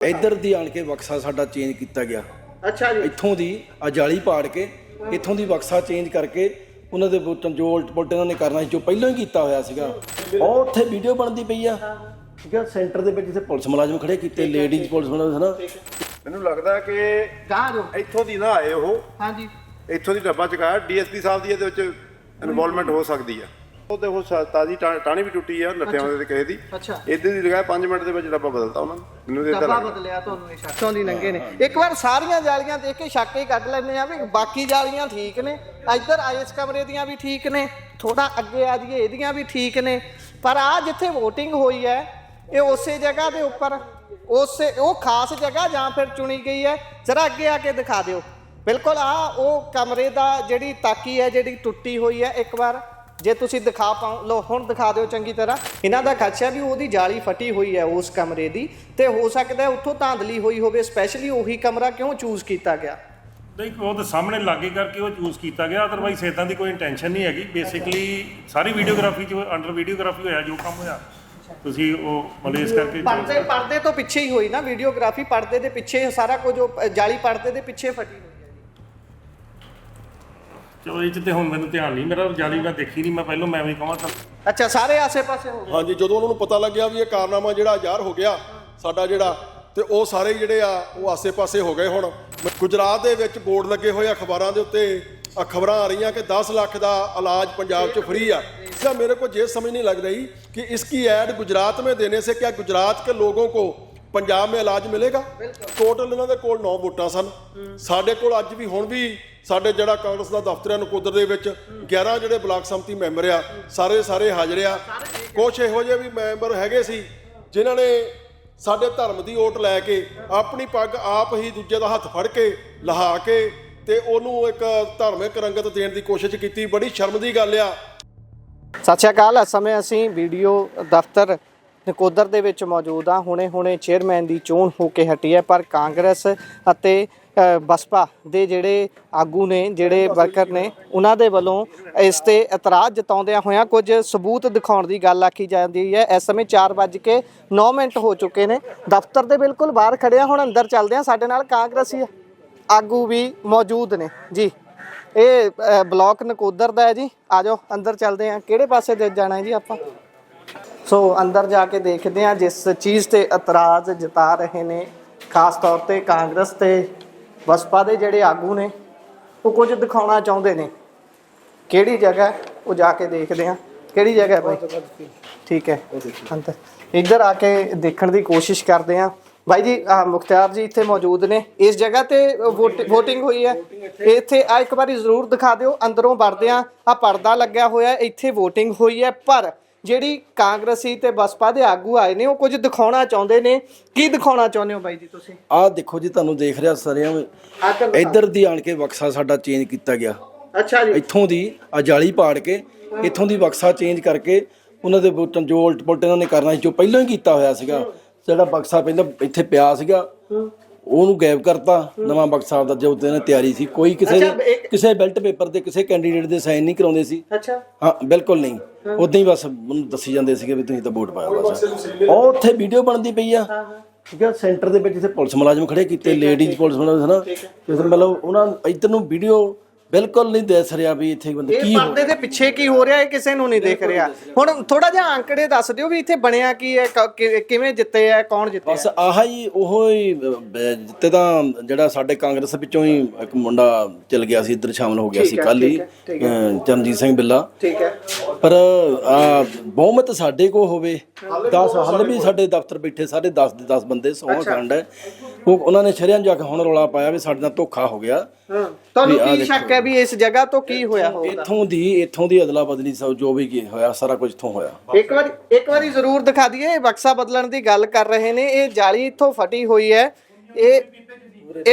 ਇੱਧਰ ਦੀ ਆਣ ਕੇ ਬਕਸਾ ਸਾਡਾ ਚੇਂਜ ਕੀਤਾ ਗਿਆ। ਅੱਛਾ ਜੀ। ਇੱਥੋਂ ਦੀ ਆ ਜਾਲੀ ਪਾੜ ਕੇ ਇੱਥੋਂ ਦੀ ਬਕਸਾ ਚੇਂਜ ਕਰਕੇ ਉਹਨਾਂ ਦੇ ਬੋਟਾਂ ਜੋ ਉਲਟ ਪੁਲਟ ਇਹਨਾਂ ਨੇ ਕਰਨਾ ਸੀ ਜੋ ਪਹਿਲਾਂ ਹੀ ਕੀਤਾ ਹੋਇਆ ਸੀਗਾ। ਉਹ ਉੱਥੇ ਵੀਡੀਓ ਬਣਦੀ ਪਈ ਆ, ਠੀਕ ਆ। ਸੈਂਟਰ ਦੇ ਵਿੱਚ ਜਿੱਥੇ ਪੁਲਿਸ ਮੁਲਾਜ਼ਮ ਖੜੇ ਕੀਤੇ, ਲੇਡੀਜ਼ ਪੁਲਿਸ ਮੁਲਾਜ਼ਮ ਨਾ। ਮੈਨੂੰ ਲੱਗਦਾ ਕਿ ਇੱਥੋਂ ਦੀ ਨਾ ਆਏ ਉਹ। ਹਾਂਜੀ, ਇੱਥੋਂ ਦੀ ਡੱਬਾ ਚੁਕਾਇਆ। ਡੀਐਸਪੀ ਸਾਹਿਬ ਦੀ ਇਹਦੇ ਵਿੱਚ ਇਨਵੋਲਵਮੈਂਟ ਹੋ ਸਕਦੀ ਆ। ਉਹਦੇ ਉਹ ਤਾਜ਼ੀ ਟਾਣੀ ਵੀ ਟੁੱਟੀ ਆ ਨੱਠਿਆਂ ਦੇ ਕਿਸੇ ਦੀ। ਅੱਛਾ, ਇੱਧਰ ਦੀ ਲਗਾਇਆ 5 ਮਿੰਟ ਦੇ ਵਿੱਚ ਡੱਬਾ ਬਦਲਤਾ ਉਹਨਾਂ ਨੇ। ਮੈਨੂੰ ਤੇ ਡੱਬਾ ਬਦਲਿਆ ਤੁਹਾਨੂੰ ਇਹ ਸ਼ੱਕੋਂ ਦੀ ਨੰਗੇ ਨੇ। ਇੱਕ ਵਾਰ ਸਾਰੀਆਂ ਜਾਲੀਆਂ ਦੇਖ ਕੇ ਸ਼ੱਕ ਹੀ ਕੱਢ ਲੈਂਦੇ ਆ ਵੀ ਬਾਕੀ ਜਾਲੀਆਂ ਠੀਕ ਨੇ, ਇੱਧਰ ਇਸ ਕਮਰੇ ਦੀਆਂ ਵੀ ਠੀਕ ਨੇ, ਥੋੜਾ ਅੱਗੇ ਆ ਜਾਈਏ ਇਹਦੀਆਂ ਵੀ ਠੀਕ ਨੇ, ਪਰ ਆ ਜਿੱਥੇ VOTING ਹੋਈ ਹੈ ਇਹ ਉਸੇ ਜਗ੍ਹਾ ਦੇ ਉੱਪਰ ਉਸੇ ਉਹ ਖਾਸ ਜਗ੍ਹਾ ਜਾਂ ਫਿਰ ਚੁਣੀ ਗਈ ਹੈ। ਜਰਾ ਅੱਗੇ ਆ ਕੇ ਦਿਖਾ ਦਿਓ। ਬਿਲਕੁਲ ਆ ਉਹ ਕਮਰੇ ਦਾ ਜਿਹੜੀ ਤਾਕੀ ਹੈ ਜਿਹੜੀ ਟੁੱਟੀ ਹੋਈ ਹੈ। ਇੱਕ ਵਾਰ ਜੇ ਤੁਸੀਂ ਦਿਖਾ ਪਾਓ, ਲੋ ਹੁਣ ਦਿਖਾ ਦਿਓ ਚੰਗੀ ਤਰ੍ਹਾਂ। ਇਹਨਾਂ ਦਾ ਖਦਸ਼ਾ ਵੀ ਉਹਦੀ ਜਾਲੀ ਫਟੀ ਹੋਈ ਹੈ ਉਸ ਕਮਰੇ ਦੀ, ਤੇ ਹੋ ਸਕਦਾ ਉੱਥੋਂ ਧਾਂਦਲੀ ਹੋਈ ਹੋਵੇ। ਸਪੈਸ਼ਲੀ ਉਹੀ ਕਮਰਾ ਕਿਉਂ ਚੂਜ਼ ਕੀਤਾ ਗਿਆ? ਨਹੀਂ, ਉਹ ਤਾਂ ਸਾਹਮਣੇ ਲਾਗੇ ਕਰਕੇ ਉਹ ਚੂਜ਼ ਕੀਤਾ ਗਿਆ, ਅਦਰਵਾਈਜ਼ ਇਦਾਂ ਦੀ ਕੋਈ ਇੰਟੈਂਸ਼ਨ ਨਹੀਂ ਹੈਗੀ। ਬੇਸਿਕਲੀ ਸਾਰੀ ਵੀਡੀਓਗ੍ਰਾਫੀ 'ਚ ਅੰਡਰ ਵੀਡੀਓਗ੍ਰਾਫੀ ਹੋਇਆ ਜੋ ਕੰਮ ਹੋਇਆ, ਤੁਸੀਂ ਉਹ ਮਤਲਬ ਇਸ ਕਰਕੇ ਪਰਦੇ ਤੋਂ ਪਿੱਛੇ ਹੀ ਹੋਈ ਨਾ ਵੀਡੀਓਗ੍ਰਾਫੀ। ਪਰਦੇ ਦੇ ਪਿੱਛੇ ਸਾਰਾ ਕੁਝ, ਜਾਲੀ ਪਰਦੇ ਦੇ ਪਿੱਛੇ ਫਟੀ ਹੋਈ। ਚਲੋ ਇਹ 'ਚ ਤੇ ਹੁਣ ਮੈਨੂੰ ਧਿਆਨ ਨਹੀਂ, ਮੇਰਾ ਜਾਲੀ ਮੈਂ ਦੇਖੀ ਨਹੀਂ, ਮੈਂ ਪਹਿਲਾਂ ਮੈਂ ਵੀ ਕਹਾਂ ਤਾਂ। ਅੱਛਾ, ਸਾਰੇ ਆਸੇ-ਪਾਸੇ ਹੋ ਗਏ। ਹਾਂਜੀ, ਜਦੋਂ ਉਹਨਾਂ ਨੂੰ ਪਤਾ ਲੱਗਿਆ ਵੀ ਇਹ ਕਾਰਨਾਮਾ ਜਿਹੜਾ ਜ਼ਾਹਰ ਹੋ ਗਿਆ ਸਾਡਾ ਜਿਹੜਾ, ਤੇ ਉਹ ਸਾਰੇ ਜਿਹੜੇ ਆ ਉਹ ਆਸੇ-ਪਾਸੇ ਹੋ ਗਏ। ਹੁਣ ਗੁਜਰਾਤ ਦੇ ਵਿੱਚ ਬੋਰਡ ਲੱਗੇ ਹੋਏ ਅਖਬਾਰਾਂ ਦੇ ਉੱਤੇ ਖਬਰਾਂ ਆ ਰਹੀਆਂ ਕਿ 10 ਲੱਖ ਦਾ ਇਲਾਜ ਪੰਜਾਬ 'ਚ फ्री ਆ। इसका मेरे को ये समझ नहीं लग रही कि इसकी ऐड गुजरात में देने से क्या गुजरात के लोगों को पंजाब में इलाज मिलेगा? टोटल ਇਹਨਾਂ ਦੇ ਕੋਲ 9 ਵੋਟਾਂ ਸਨ। ਸਾਡੇ ਕੋਲ ਅੱਜ ਵੀ ਹੁਣ ਵੀ ਸਾਡੇ ਜਿਹੜਾ ਕਾਂਗਰਸ ਦਾ ਦਫ਼ਤਰ ਹੈ ਨਕੋਦਰ ਦੇ ਵਿੱਚ 11 ਜਿਹੜੇ ਬਲਾਕ ਸੰਮਤੀ ਮੈਂਬਰ ਆ ਸਾਰੇ ਹਾਜ਼ਰ ਆ। ਕੁਛ ਇਹੋ ਜਿਹੇ ਵੀ ਮੈਂਬਰ ਹੈਗੇ ਸੀ ਜਿਨ੍ਹਾਂ ਨੇ ਸਾਡੇ ਧਰਮ ਦੀ ਓਟ ਲੈ ਕੇ ਆਪਣੀ ਪੱਗ ਆਪ ਹੀ ਦੂਜੇ ਦਾ ਹੱਥ ਫੜ ਕੇ ਲਹਾ ਕੇ ਤੇ ਉਹਨੂੰ ਇੱਕ ਧਾਰਮਿਕ ਰੰਗਤ ਦੇਣ ਦੀ ਕੋਸ਼ਿਸ਼ ਕੀਤੀ। ਬੜੀ ਸ਼ਰਮ ਦੀ ਗੱਲ ਆ। ਸਤਿ ਸ਼੍ਰੀ ਅਕਾਲ। ਇਸ ਸਮੇਂ ਅਸੀਂ ਵੀਡੀਓ ਦਫ਼ਤਰ ਨਕੋਦਰ ਦੇ ਵਿੱਚ ਮੌਜੂਦ ਹਾਂ। ਹੁਣੇ ਚੇਅਰਮੈਨ ਦੀ ਚੋਣ ਹੋ ਕੇ ਹਟੀ ਹੈ, ਪਰ ਕਾਂਗਰਸ ਅਤੇ ਬਸਪਾ ਦੇ ਜਿਹੜੇ ਆਗੂ ਨੇ, ਜਿਹੜੇ ਵਰਕਰ ਨੇ, ਉਹਨਾਂ ਦੇ ਵੱਲੋਂ ਇਸ ਤੇ ਇਤਰਾਜ਼ ਜਤਾਉਂਦਿਆਂ ਹੋਇਆਂ ਕੁਝ ਸਬੂਤ ਦਿਖਾਉਣ ਦੀ ਗੱਲ ਆਖੀ ਜਾਂਦੀ ਹੈ। ਇਸ ਸਮੇਂ 4:09 ਹੋ ਚੁੱਕੇ ਨੇ। ਦਫ਼ਤਰ ਦੇ ਬਿਲਕੁਲ ਬਾਹਰ ਖੜਿਆ, ਹੁਣ ਅੰਦਰ ਚੱਲਦੇ ਹਾਂ। ਸਾਡੇ ਨਾਲ ਕਾਂਗਰਸੀ ਆਗੂ ਵੀ ਮੌਜੂਦ ਨੇ ਜੀ। ਇਹ ਬਲਾਕ ਨਕੋਦਰ ਦਾ ਹੈ ਜੀ। ਆ ਜਾਓ ਅੰਦਰ ਚੱਲਦੇ ਹਾਂ। ਕਿਹੜੇ ਪਾਸੇ ਦੇ ਜਾਣਾ ਹੈ ਜੀ ਆਪਾਂ? ਸੋ ਅੰਦਰ ਜਾ ਕੇ ਦੇਖਦੇ ਹਾਂ ਜਿਸ ਚੀਜ਼ ਤੇ ਇਤਰਾਜ਼ ਜਤਾ ਰਹੇ ਨੇ ਖਾਸ ਤੌਰ ਤੇ ਕਾਂਗਰਸ ਤੇ ਬਸਪਾ ਦੇ ਜਿਹੜੇ ਆਗੂ ਨੇ, ਉਹ ਕੁਝ ਦਿਖਾਉਣਾ ਚਾਹੁੰਦੇ ਨੇ। ਕਿਹੜੀ ਜਗ੍ਹਾ ਉਹ ਜਾ ਕੇ ਦੇਖਦੇ ਹਾਂ। ਕਿਹੜੀ ਜਗ੍ਹਾ ਹੈ ਬਾਈ? ਠੀਕ ਹੈ, ਅੰਦਰ ਇੱਧਰ ਆ ਕੇ ਦੇਖਣ ਦੀ ਕੋਸ਼ਿਸ਼ ਕਰਦੇ ਹਾਂ। भाई जी मुख्तार जी इत्थे मौजूद ने। इस जगह ते वोटिंग हुई है। इत्थे आ एक बार जरूर दिखा दिओ। अंदरों वड़दे आ पर्दा लग्या होया, इत्थे वोटिंग हुई है, पर ਜਿਹੜੀ ਕਾਂਗਰਸੀ ਤੇ ਬਸਪਾ ਦੇ ਆਗੂ ਆਏ ਨੇ ਉਹ ਕੁਝ ਦਿਖਾਉਣਾ ਚਾਹੁੰਦੇ ਨੇ। ਕੀ ਦਿਖਾਉਣਾ ਚਾਹੁੰਦੇ ਹੋ ਬਾਈ ਜੀ ਤੁਸੀਂ? ਆਹ ਦੇਖੋ ਜੀ, ਤੁਹਾਨੂੰ ਦੇਖ ਰਿਹਾ ਸਾਰਿਆਂ ਨੂੰ। ਇੱਧਰ ਦੀ ਆਣ ਕੇ ਬਕਸਾ ਸਾਡਾ ਚੇਂਜ ਕੀਤਾ ਗਿਆ। ਅੱਛਾ ਜੀ। ਇੱਥੋਂ ਦੀ ਆ ਜਾਲੀ ਪਾੜ ਕੇ ਇੱਥੋਂ ਦੀ ਬਕਸਾ ਚੇਂਜ ਕਰਕੇ ਉਹਨਾਂ ਦੇ ਬੋਟਾਂ ਜੋ ਉਲਟ ਪੁਲਟ ਇਹਨਾਂ ਨੇ ਕਰਨਾ ਸੀ ਜੋ ਪਹਿਲਾਂ ਹੀ ਕੀਤਾ ਹੋਇਆ ਸੀਗਾ। ਜਿਹੜਾ ਬਕਸਾ ਪਹਿਲਾਂ ਇੱਥੇ ਪਿਆ ਸੀਗਾ ਉਹਨੂੰ ਗਾਇਬ ਕਰਤਾ। ਨਵਾਂ ਬਕਸਾ ਆਪਦਾ ਜੋ ਉਹਨੇ ਤਿਆਰੀ ਸੀ, ਕੋਈ ਕਿਸੇ ਬੈਲਟ ਪੇਪਰ ਤੇ ਕਿਸੇ ਕੈਂਡੀਡੇਟ ਦੇ ਸਾਈਨ ਨਹੀਂ ਕਰਾਉਂਦੇ ਸੀ। ਅੱਛਾ, ਹਾਂ ਬਿਲਕੁਲ ਨਹੀਂ। ਉਦਾਂ ਹੀ ਬਸ ਉਹਨੂੰ ਦੱਸੀ ਜਾਂਦੇ ਸੀਗੇ ਵੀ ਤੁਸੀਂ ਤਾਂ ਵੋਟ ਪਾਇਆ ਬਸ। ਉਹ ਉੱਥੇ ਵੀਡੀਓ ਬਣਦੀ ਪਈ ਆ, ਠੀਕ ਆ। ਸੈਂਟਰ ਦੇ ਵਿੱਚ ਜਿੱਥੇ ਪੁਲਿਸ ਮੁਲਾਜ਼ਮ ਖੜੇ ਕੀਤੇ, ਲੇਡੀਜ਼ ਪੁਲਿਸ ਮੁਲਾਜ਼ਮ ਨਾ, ਮਤਲਬ ਉਹਨਾਂ ਇੱਧਰ ਨੂੰ ਵੀਡੀਓ ਬਿਲਕੁਲ ਨਹੀਂ ਦਿਸ ਰਿਹਾ ਵੀ ਇੱਥੇ ਬੰਦੇ ਕੀ ਪਰਦੇ ਦੇ ਪਿੱਛੇ ਕੀ ਹੋ ਰਿਹਾ ਹੈ, ਕਿਸੇ ਨੂੰ ਨਹੀਂ ਦਿਖ ਰਿਹਾ। ਹੁਣ ਥੋੜਾ ਜਿਹਾ ਅੰਕੜੇ ਦੱਸ ਦਿਓ ਵੀ ਇੱਥੇ ਬਣਿਆ ਕੀ ਹੈ, ਕਿਵੇਂ ਜਿੱਤੇ ਹੈ, ਕੌਣ ਜਿੱਤੇ? ਬਸ ਆਹ ਹੀ ਉਹ ਹੀ ਜਿੱਤੇ ਤਾਂ ਜਿਹੜਾ ਸਾਡੇ ਕਾਂਗਰਸ ਵਿੱਚੋਂ ਹੀ ਇੱਕ ਮੁੰਡਾ ਚਲ ਗਿਆ ਸੀ, ਇੱਧਰ ਸ਼ਾਮਲ ਹੋ ਗਿਆ ਸੀ ਕੱਲ ਹੀ, ਚਰਨਜੀਤ ਸਿੰਘ ਬਿੱਲਾ। ਠੀਕ ਹੈ, ਪਰ ਬਹੁਮਤ ਸਾਡੇ ਕੋਲ ਹੋਵੇ 10 ਹੱਲ ਵੀ ਸਾਡੇ ਦਫ਼ਤਰ ਬੈਠੇ ਸਾਰੇ 10 ਦੇ 10 ਬੰਦੇ ਸੌਂ ਖੰਡ ਹੈ। ਉਹਨਾਂ ਨੇ ਸ਼ਰਿਆਂ ਜਾ ਕੇ ਹੁਣ ਰੌਲਾ ਪਾਇਆ ਵੀ ਸਾਡੇ ਨਾਲ ਧੋਖਾ ਹੋ ਗਿਆ। ਤੁਹਾਨੂੰ ਕੀ ਸ਼ੱਕ ਹੈ ਵੀ ਇਸ ਜਗ੍ਹਾ ਤੋਂ ਕੀ ਹੋਇਆ ਹੋਊਗਾ? ਇੱਥੋਂ ਦੀ ਅਦਲਾ ਬਦਲੀ ਸਭ ਜੋ ਵੀ ਕੀ ਹੋਇਆ ਸਾਰਾ ਕੁਝ ਇੱਥੋਂ ਹੋਇਆ। ਇੱਕ ਵਾਰੀ ਜ਼ਰੂਰ ਦਿਖਾ ਦਈਏ। ਬਕਸਾ ਬਦਲਣ ਦੀ ਗੱਲ ਕਰ ਰਹੇ ਨੇ। ਇਹ ਜਾਲੀ ਇੱਥੋਂ ਫਟੀ ਹੋਈ ਹੈ। ਇਹ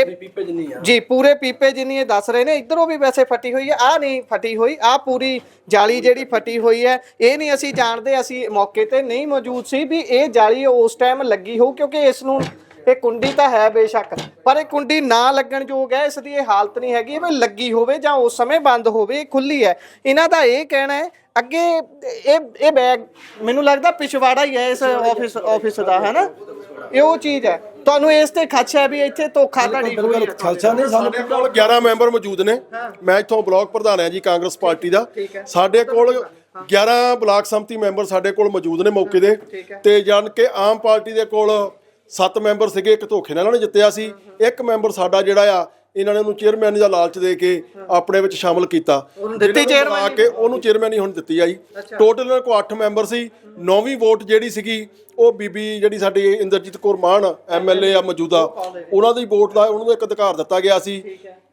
ਪੀਪੇ ਜਿੰਨੀ ਆ ਜੀ, ਪੂਰੇ ਪੀਪੇ ਜਿੰਨੀ ਇਹ ਦੱਸ ਰਹੇ ਨੇ। ਇੱਧਰੋਂ ਵੀ ਵੈਸੇ ਫਟੀ ਹੋਈ ਹੈ, ਆਹ ਨਹੀਂ ਫਟੀ ਹੋਈ। ਆਹ ਪੂਰੀ ਜਾਲੀ ਜਿਹੜੀ ਫਟੀ ਹੋਈ ਹੈ, ਇਹ ਨਹੀਂ ਅਸੀਂ ਜਾਣਦੇ, ਅਸੀਂ ਮੌਕੇ ਤੇ ਨਹੀਂ ਮੌਜੂਦ ਸੀ ਵੀ ਇਹ ਜਾਲੀ ਉਸ ਟਾਈਮ ਲੱਗੀ ਹੋਊ, ਕਿਉਂਕਿ ਇਸ ਨੂੰ ਇਹ ਕੁੰਡੀ ਤਾਂ ਹੈ ਬੇਸ਼ੱਕ, ਪਰ ਇਹ ਕੁੰਡੀ ਨਾ ਲੱਗਣ ਯੋਗ ਹੈ। ਇਸ ਦੀ ਇਹ ਹਾਲਤ ਨਹੀਂ ਹੈਗੀ ਵੀ ਲੱਗੀ ਹੋਵੇ ਜਾਂ ਉਸ ਸਮੇਂ ਬੰਦ ਹੋਵੇ, ਖੁੱਲੀ ਹੈ। ਇਹਨਾਂ ਦਾ ਇਹ ਕਹਿਣਾ ਹੈ ਅੱਗੇ ਇਹ ਬੈਗ ਮੈਨੂੰ ਲੱਗਦਾ ਪਿਛਵਾੜਾ ਹੀ ਹੈ ਇਸ ਆਫਿਸ ਦਾ, ਹੈ ਨਾ? ਇਹ ਉਹ ਚੀਜ਼ ਹੈ। ਤੁਹਾਨੂੰ ਇਸ ਤੇ ਖਦਸ਼ਾ ਹੈ ਵੀ ਇੱਥੇ ਧੋਖਾਧੜੀ ਹੋਈ ਹੈ? ਖਾਲਸਾ ਨਹੀਂ ਸਾਨੂੰ ਸਾਡੇ ਕੋਲ 11 ਮੈਂਬਰ ਮੌਜੂਦ ਨੇ। ਮੈਂ ਇੱਥੋਂ ਬਲਾਕ ਪ੍ਰਧਾਨ ਹਾਂ ਜੀ ਕਾਂਗਰਸ ਪਾਰਟੀ ਦਾ। ਸਾਡੇ ਕੋਲ 11 ਬਲਾਕ ਸੰਮਤੀ ਮੈਂਬਰ ਸਾਡੇ ਕੋਲ ਮੌਜੂਦ ਨੇ ਮੌਕੇ ਦੇ, ਤੇ ਜਾਣ ਕੇ ਆਮ ਪਾਰਟੀ ਦੇ ਕੋਲ 7 ਮੈਂਬਰ ਸੀਗੇ, ਇੱਕ ਧੋਖੇ ਨਾਲ ਉਹਨਾਂ ਨੇ ਜਿੱਤਿਆ ਸੀ, ਇੱਕ ਮੈਂਬਰ ਸਾਡਾ ਜਿਹੜਾ ਆ ਇਹਨਾਂ ਨੇ ਉਹਨੂੰ ਚੇਅਰਮੈਨ ਦਾ ਲਾਲਚ ਦੇ ਕੇ ਆਪਣੇ ਵਿੱਚ ਸ਼ਾਮਲ ਕੀਤਾ, ਦਿੱਤੀ ਚੇਅਰਮੈਨ ਆ ਕੇ ਉਹਨੂੰ ਚੇਅਰਮੈਨ ਹੁਣ ਦਿੱਤੀ ਆ ਜੀ। ਟੋਟਲ ਇਹਨਾਂ ਕੋਲ 8 ਮੈਂਬਰ ਸੀ। 9ਵੀਂ ਵੋਟ ਜਿਹੜੀ ਸੀਗੀ ਉਹ ਬੀਬੀ ਜਿਹੜੀ ਸਾਡੀ ਇੰਦਰਜੀਤ ਕੌਰ ਮਾਨ ਐਮਐਲਏ ਆ ਮੌਜੂਦਾ, ਉਹਨਾਂ ਦੀ ਵੋਟ ਦਾ ਉਹਨੂੰ ਇੱਕ ਅਧਿਕਾਰ ਦਿੱਤਾ ਗਿਆ ਸੀ।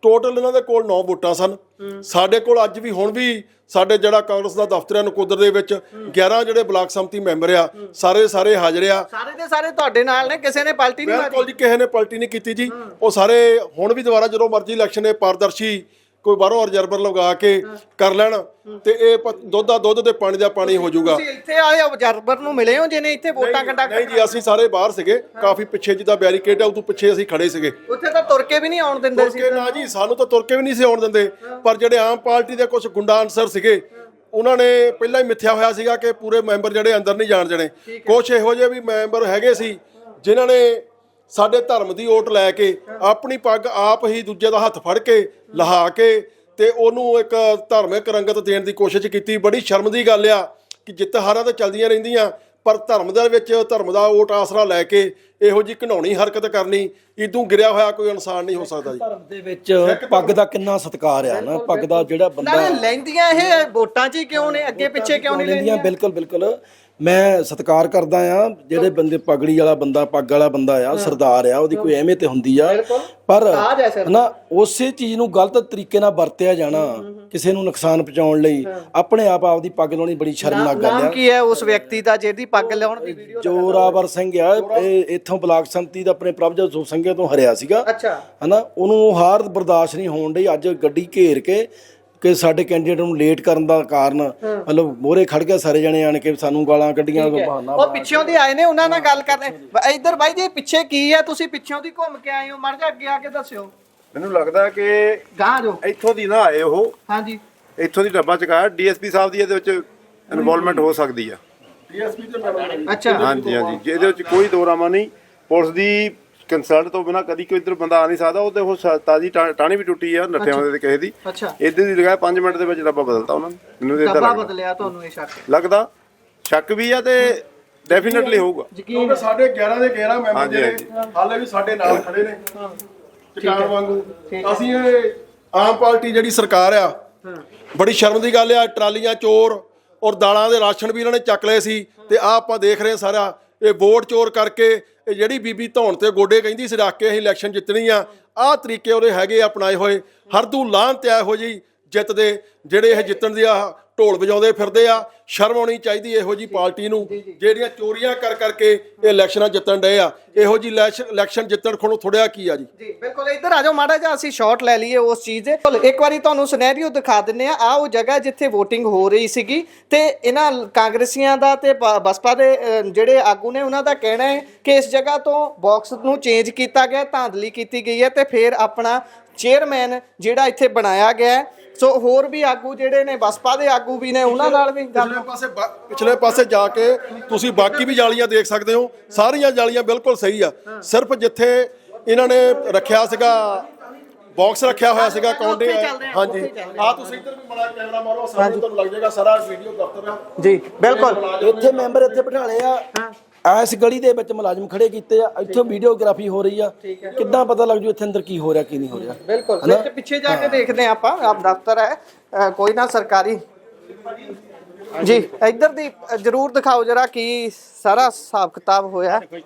ਟੋਟਲ ਇਹਨਾਂ ਦੇ ਕੋਲ 9 ਵੋਟਾਂ ਸਨ। ਸਾਡੇ ਕੋਲ ਅੱਜ ਵੀ ਹੁਣ ਵੀ ਸਾਡੇ ਜਿਹੜਾ ਕਾਂਗਰਸ ਦਾ ਦਫ਼ਤਰ ਹੈ ਨਕੋਦਰ ਦੇ ਵਿੱਚ 11 ਜਿਹੜੇ ਬਲਾਕ ਸੰਮਤੀ ਮੈਂਬਰ ਆ ਸਾਰੇ ਹਾਜ਼ਰ ਆ। ਸਾਰੇ ਦੇ ਸਾਰੇ ਤੁਹਾਡੇ ਨਾਲ ਨੇ, ਕਿਸੇ ਨੇ ਪਲਟੀ ਨਹੀਂ ਬਿਲਕੁਲ ਜੀ, ਕਿਸੇ ਨੇ ਪਲਟੀ ਨਹੀਂ ਕੀਤੀ ਜੀ। ਉਹ ਸਾਰੇ ਹੁਣ ਵੀ ਦੁਬਾਰਾ ਜਦੋਂ ਮਰਜ਼ੀ ਇਲੈਕਸ਼ਨ ਇਹ ਪਾਰਦਰਸ਼ੀ ਕੋਈ ਬਾਹਰੋਂ ਅਬਜ਼ਰਵਰ ਲਗਾ ਕੇ ਕਰ ਲੈਣ ਤੇ ਇਹ ਦੁੱਧ ਦਾ ਦੁੱਧ ਤੇ ਪਾਣੀ ਦਾ ਪਾਣੀ ਹੋ ਜਾਊਗਾ। ਤੁਸੀਂ ਇੱਥੇ ਆਏ ਅਬਜ਼ਰਵਰ ਨੂੰ ਮਿਲੇ ਹੋ ਜਿਹਨੇ ਇੱਥੇ ਵੋਟਾਂ ਕੰਡਾ? ਨਹੀਂ ਜੀ, ਅਸੀਂ ਸਾਰੇ ਬਾਹਰ ਸੀਗੇ, ਕਾਫੀ ਪਿੱਛੇ ਜਿੱਦਾਂ ਬੈਰੀਕੇਡ ਆ ਉਦੋਂ ਪਿੱਛੇ ਅਸੀਂ ਖੜੇ ਸੀਗੇ। ਉੱਥੇ ਤਾਂ ਤੁਰ ਕੇ ਵੀ ਨਹੀਂ ਆਉਣ ਦਿੰਦੇ ਸੀ। ਨਾ ਜੀ, ਸਾਨੂੰ ਤਾਂ ਤੁਰ ਕੇ ਵੀ ਨਹੀਂ ਸੀ ਆਉਣ ਦਿੰਦੇ, ਪਰ ਜਿਹੜੇ ਆਮ ਪਾਰਟੀ ਦੇ ਕੁਝ ਗੁੰਡਾ ਅਨਸਰ ਸੀਗੇ ਉਹਨਾਂ ਨੇ ਪਹਿਲਾਂ ਹੀ ਮਿੱਥਿਆ ਹੋਇਆ ਸੀਗਾ ਕਿ ਪੂਰੇ ਮੈਂਬਰ ਜਿਹੜੇ ਅੰਦਰ ਨਹੀਂ ਜਾਣ ਦੇਣੇ। ਕੁਛ ਇਹੋ ਜਿਹੇ ਵੀ ਮੈਂਬਰ ਹੈਗੇ ਸੀ ਜਿਨ੍ਹਾਂ ਨੇ ਸਾਡੇ ਧਰਮ ਦੀ ਓਟ ਲੈ ਕੇ ਆਪਣੀ ਪੱਗ ਆਪ ਹੀ ਦੂਜੇ ਦਾ ਹੱਥ ਫੜ ਕੇ ਲਹਾ ਕੇ ਤੇ ਉਹਨੂੰ ਇੱਕ ਧਾਰਮਿਕ ਰੰਗਤ ਦੇਣ ਦੀ ਕੋਸ਼ਿਸ਼ ਕੀਤੀ। ਬੜੀ ਸ਼ਰਮ ਦੀ ਗੱਲ ਆ ਕਿ ਜਿੱਤ ਹਾਰਾਂ ਤਾਂ ਚੱਲਦੀਆਂ ਰਹਿੰਦੀਆਂ, ਪਰ ਧਰਮ ਦੇ ਵਿੱਚ ਧਰਮ ਦਾ ਓਟ ਆਸਰਾ ਲੈ ਕੇ ਇਹੋ ਜਿਹੀ ਘਿਨਾਉਣੀ ਹਰਕਤ ਕਰਨੀ, ਇਦੋਂ ਗਿਰਿਆ ਹੋਇਆ ਕੋਈ ਇਨਸਾਨ ਨਹੀਂ ਹੋ ਸਕਦਾ ਜੀ। ਧਰਮ ਦੇ ਵਿੱਚ ਪੱਗ ਦਾ ਕਿੰਨਾ ਸਤਿਕਾਰ ਆ ਨਾ, ਪੱਗ ਦਾ ਜਿਹੜਾ ਬੰਦਾ ਨਾਲੇ ਲੈਂਦੀਆਂ ਇਹ ਵੋਟਾਂ 'ਚ ਹੀ ਕਿਉਂ ਨੇ, ਅੱਗੇ ਪਿੱਛੇ ਕਿਉਂ ਨਹੀਂ ਲੈਂਦੀਆਂ? ਬਿਲਕੁਲ ਮੈਂ ਸਤਿਕਾਰ ਕਰਦਾ ਆ ਜਿਹੜੇ ਬੰਦੇ ਪਗੜੀ ਵਾਲਾ ਬੰਦਾ, ਪੱਗ ਵਾਲਾ ਬੰਦਾ ਆ, ਸਰਦਾਰ ਆ, ਉਹਦੀ ਕੋਈ ਅਹਿਮੀਅਤ ਹੁੰਦੀ ਆ, ਪਰ ਨਾ ਉਸੇ ਚੀਜ਼ ਨੂੰ ਗਲਤ ਤਰੀਕੇ ਨਾਲ ਵਰਤਿਆ ਜਾਣਾ ਕਿਸੇ ਨੂੰ ਨੁਕਸਾਨ ਪਹੁੰਚਾਉਣ ਲਈ ਆਪਣੇ ਆਪ ਆਪਦੀ ਪੱਗ ਲਾਉਣੀ ਬੜੀ ਸ਼ਰਮਨਾਕ ਗੱਲ ਨਾਮ ਆ। ਕੀ ਹੈ ਉਸ ਵਿਅਕਤੀ ਦਾ ਜਿਹਦੀ ਪੱਗ ਲਾਉਣ ਦੀ ਵੀਡੀਓ? ਜੋਰਾਵਰ ਸਿੰਘ ਆ, ਇਹ ਇੱਥੋਂ ਬਲਾਕ ਸੰਮਤੀ ਦਾ ਆਪਣੇ ਪ੍ਰਭਜੋਤ ਸਿੰਘੇ ਤੋਂ ਹਰਿਆ ਸੀਗਾ ਅੱਛਾ, ਹਨਾ। ਉਹਨੂੰ ਹਾਰ ਬਰਦਾਸ਼ਤ ਨਹੀਂ ਹੋਣ ਡਈ, ਅੱਜ ਗੱਡੀ ਘੇਰ ਕੇ ਕਿ ਸਾਡੇ ਕੈਂਡੀਡੇਟ ਨੂੰ ਲੇਟ ਕਰਨ ਦਾ ਕਾਰਨ ਮਤਲਬ ਮੋਹਰੇ ਖੜ ਗਿਆ, ਸਾਰੇ ਜਣੇ ਆਣ ਕੇ ਸਾਨੂੰ ਗਾਲਾਂ ਕੱਢੀਆਂ। ਉਹ ਪਿੱਛੋਂ ਦੀ ਆਏ ਨੇ, ਉਹਨਾਂ ਨਾਲ ਗੱਲ ਕਰਦੇ। ਇੱਧਰ ਬਾਈ ਜੀ ਪਿੱਛੇ ਕੀ ਹੈ? ਤੁਸੀਂ ਪਿੱਛੋਂ ਦੀ ਘੁੰਮ ਕੇ ਆਏ ਹੋ, ਮਰ ਜਾ ਅੱਗੇ ਆ ਕੇ ਦੱਸਿਓ। ਮੈਨੂੰ ਲੱਗਦਾ ਕਿ ਗਾਂ ਜੋ ਇੱਥੋਂ ਦੀ ਨਾ ਆਏ ਉਹ, ਹਾਂਜੀ ਇੱਥੋਂ ਦੀ ਡੱਬਾ ਚਕਾਇਆ। ਡੀਐਸਪੀ ਸਾਹਿਬ ਦੀ ਇਹਦੇ ਵਿੱਚ ਇਨਵੋਲਵਮੈਂਟ ਹੋ ਸਕਦੀ ਆ। ਅੱਛਾ, ਹਾਂਜੀ ਇਹਦੇ ਵਿੱਚ ਕੋਈ ਦੋਰਾਮਾ ਨਹੀਂ। ਪੁਲਿਸ ਦੀ ਕੰਸਲਟ ਤੋਂ ਬਿਨਾਂ ਕਦੀ ਕੋਈ ਇੱਧਰ ਬੰਦਾ ਆ ਨਹੀਂ ਸਕਦਾ। ਉਹ ਤੇ ਉਹ ਤਾਜੀ ਟਾਣੀ ਵੀ ਟੁੱਟੀ ਆ ਨੱਠਿਆਂ ਦੇ ਕਿਸੇ ਦੀ, ਅੱਛਾ, ਇੱਧਰ ਦੀ ਲਗਾਇਆ 5 ਮਿੰਟ ਦੇ ਵਿੱਚ ਡੱਬਾ ਬਦਲਤਾ ਉਹਨਾਂ ਨੇ। ਮੈਨੂੰ ਤੇ ਡੱਬਾ ਬਦਲਿਆ, ਤੁਹਾਨੂੰ ਇਹ ਸ਼ੱਕ ਲੱਗਦਾ? ਸ਼ੱਕ ਵੀ ਆ ਤੇ ਡੈਫੀਨਿਟਲੀ ਹੋਊਗਾ। ਕਿਉਂਕਿ ਸਾਡੇ 11 ਦੇ 11 ਮੈਂਬਰ ਜਿਹੜੇ ਹਾਲੇ ਵੀ ਸਾਡੇ ਨਾਲ ਖੜੇ ਨੇ ਚਟਾਨ ਵਾਂਗੂ। ਅਸੀਂ ਇਹ ਆਮ ਪਾਰਟੀ ਜਿਹੜੀ ਸਰਕਾਰ ਆ, ਬੜੀ ਸ਼ਰਮ ਦੀ ਗੱਲ ਆ, ਟਰਾਲੀਆਂ ਚੋਰ ਔਰ ਦਾਲਾਂ ਦੇ ਰਾਸ਼ਨ ਵੀ ਇਹਨਾਂ ਨੇ ਚੱਕ ਲਏ ਸੀ। ਤੇ ਆ ਆਪਾਂ ਦੇਖ ਰਹੇ ਸਾਰਾ ਇਹ ਵੋਟ ਚੋਰ ਕਰਕੇ ਇਹ ਜਿਹੜੀ ਬੀਬੀ ਧੌਣ ਤੇ ਗੋਡੇ ਕਹਿੰਦੀ ਸੀ ਰੱਖ ਕੇ ਅਸੀਂ ਇਲੈਕਸ਼ਨ ਜਿੱਤਣੀ ਆ, ਆਹ ਤਰੀਕੇ ਉਹਦੇ ਹੈਗੇ ਅਪਣਾਏ ਹੋਏ। ਹਰਦੂ ਲਾਹਨਤ ਆ ਇਹੋ ਜਿਹੀ ਜਿੱਤ ਦੇ, ਜਿਹੜੇ ਇਹ ਜਿੱਤਣ ਦੀ ਆ ਢੋਲ ਵਜਾਉਂਦੇ ਫਿਰਦੇ ਆ। ਸ਼ਰਮ ਆਉਣੀ ਚਾਹੀਦੀ ਇਹੋ ਜੀ ਪਾਰਟੀ ਨੂੰ ਜਿਹੜੀਆਂ ਚੋਰੀਆਂ ਕਰਕੇ ਇਹ ਇਲੈਕਸ਼ਨਾਂ ਜਿੱਤਣ ਡਏ ਆ। ਇਹੋ ਜੀ ਇਲੈਕਸ਼ਨ ਜਿੱਤਣ ਖੋਣੋਂ ਥੋੜਿਆ ਕੀ ਆ ਜੀ। ਜੀ ਬਿਲਕੁਲ, ਇੱਧਰ ਆ ਜਾਓ ਮਾੜਾ ਜਿਹਾ ਅਸੀਂ ਸ਼ਾਟ ਲੈ ਲਈਏ ਉਸ ਚੀਜ਼ ਦੇ। ਇੱਕ ਵਾਰੀ ਤੁਹਾਨੂੰ ਸਿਨੈਰੀਓ ਦਿਖਾ ਦਿੰਨੇ ਆ। ਉਹ ਜਗ੍ਹਾ ਜਿੱਥੇ VOTING ਹੋ ਰਹੀ ਸੀਗੀ ਤੇ ਇਹਨਾਂ ਕਾਂਗਰਸੀਆਂ ਦਾ ਤੇ ਬਸਪਾ ਦੇ ਜਿਹੜੇ ਆਗੂ ਨੇ ਉਹਨਾਂ ਦਾ ਕਹਿਣਾ ਹੈ ਕਿ ਇਸ ਜਗ੍ਹਾ ਤੋਂ ਬਾਕਸ ਨੂੰ ਚੇਂਜ ਕੀਤਾ ਗਿਆ, ਧਾਂਦਲੀ ਕੀਤੀ ਗਈ ਹੈ ਤੇ ਫਿਰ ਆਪਣਾ ਚੇਅਰਮੈਨ ਜਿਹੜਾ ਇੱਥੇ ਬਣਾਇਆ ਗਿਆ। ਸੋ ਹੋਰ ਵੀ ਆਗੂ ਜਿਹੜੇ ਨੇ ਬਸਪਾ ਦੇ ਆਗੂ ਵੀ ਨੇ, ਉਹਨਾਂ ਨਾਲ ਵੀ ਪਿਛਲੇ ਪਾਸੇ ਜਾ ਕੇ ਤੁਸੀਂ ਬਾਕੀ ਵੀ ਜਾਲੀਆਂ ਦੇਖ ਸਕਦੇ ਹੋ। ਸਾਰੀਆਂ ਜਾਲੀਆਂ ਬਿਲਕੁਲ ਸਹੀ ਆ। ਸਿਰਫ ਜਿੱਥੇ ਇਹਨਾਂ ਨੇ ਰੱਖਿਆ ਸੀਗਾ ਬਾਕਸ ਰੱਖਿਆ ਹੋਇਆ ਸੀਗਾ ਕਾਉਂਟਿੰਗ, ਹਾਂਜੀ ਆ ਤੁਸੀਂ ਇੱਧਰ ਵੀ ਬੜਾ ਕੈਮਰਾ ਮਾਰੋ, ਸਾਨੂੰ ਤੁਹਾਨੂੰ ਲੱਗ ਜਾਏਗਾ ਸਾਰਾ ਵੀਡੀਓ ਦਫ਼ਤਰ ਆ ਜੀ। ਬਿਲਕੁਲ, ਇੱਥੇ ਮੈਂਬਰ ਇੱਥੇ ਬਿਠਾਲੇ ਆ, ਇਸ ਗਲੀ ਦੇ ਵਿੱਚ ਮੁਲਾਜ਼ਮ ਖੜੇ ਕੀਤੇ ਆ, ਇੱਥੋਂ ਵੀਡੀਓਗ੍ਰਾਫੀ ਹੋ ਰਹੀ ਆ। ਕਿੱਦਾਂ ਪਤਾ ਲੱਗ ਜੂ ਇੱਥੇ ਅੰਦਰ ਕੀ ਹੋ ਰਿਹਾ ਕੀ ਨਹੀਂ ਹੋ ਰਿਹਾ? ਬਿਲਕੁਲ, ਇੱਥੇ ਪਿੱਛੇ ਜਾ ਕੇ ਦੇਖਦੇ ਆ ਆਪਾਂ। ਆਪ ਦਫ਼ਤਰ ਹੈ ਕੋਈ ਨਾ ਸਰਕਾਰੀ ਜੀ। ਇੱਧਰ ਦੀ ਜਰੂਰ ਦਿਖਾਓ ਜਰਾ ਕੀ ਸਾਰਾ ਹਿਸਾਬ ਕਿਤਾਬ ਹੋਇਆ।